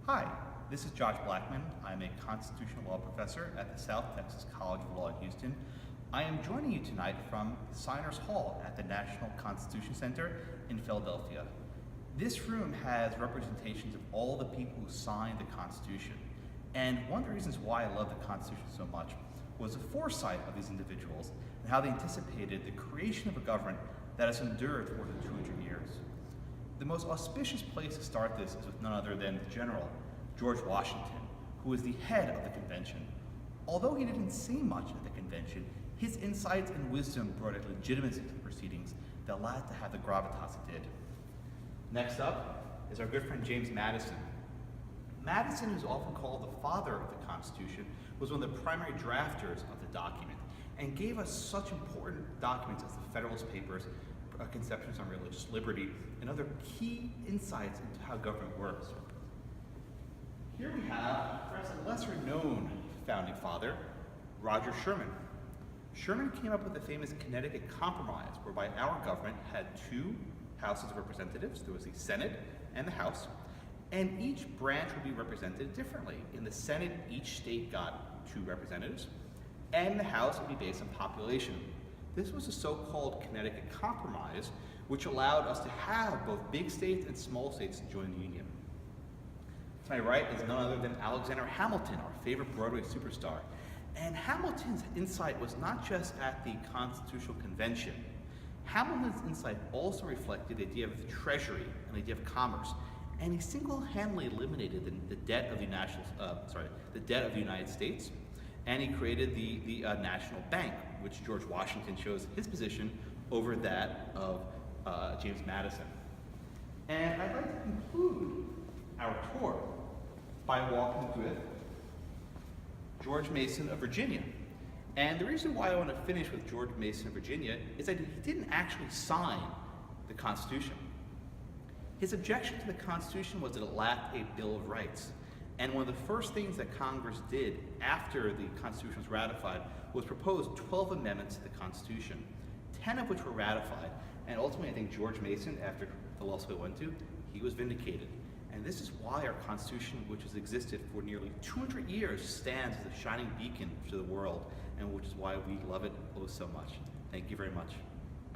Hi, this is Josh Blackman. I'm a constitutional law professor at the South Texas College of Law in Houston. I am joining you tonight from Signers Hall at the National Constitution Center in Philadelphia. This room has representations of all the people who signed the Constitution. And one of the reasons why I love the Constitution so much was the foresight of these individuals and how they anticipated the creation of a government that has endured for more than 200 years. The most auspicious place to start this is with none other than the General, George Washington, who was the head of the convention. Although he didn't say much at the convention, his insights and wisdom brought a legitimacy to the proceedings that allowed it to have the gravitas it did. Next up is our good friend James Madison. Madison, who's often called the father of the Constitution, was one of the primary drafters of the document and gave us such important documents as the Federalist Papers, conceptions on religious liberty, and other key insights into how government works. Here we have perhaps a lesser known founding father, Roger Sherman. Sherman came up with the famous Connecticut Compromise, whereby our government had two houses of representatives. There was the Senate and the House, and each branch would be represented differently. In the Senate, each state got 2 representatives, and the House would be based on population. This was the so-called Connecticut Compromise, which allowed us to have both big states and small states join the Union. To my right is none other than Alexander Hamilton, our favorite Broadway superstar. And Hamilton's insight was not just at the Constitutional Convention. Hamilton's insight also reflected the idea of the Treasury and the idea of commerce. And he single-handedly eliminated the debt of the United States, and he created the National Bank, which George Washington chose his position over that of James Madison. And I'd like to conclude our tour by walking with George Mason of Virginia. And the reason why I want to finish with George Mason of Virginia is that he didn't actually sign the Constitution. His objection to the Constitution was that it lacked a Bill of Rights. And one of the first things that Congress did after the Constitution was ratified was propose 12 amendments to the Constitution, 10 of which were ratified. And ultimately, I think George Mason, after the law school he went to, he was vindicated. And this is why our Constitution, which has existed for nearly 200 years, stands as a shining beacon to the world, and which is why we love it oh so much. Thank you very much.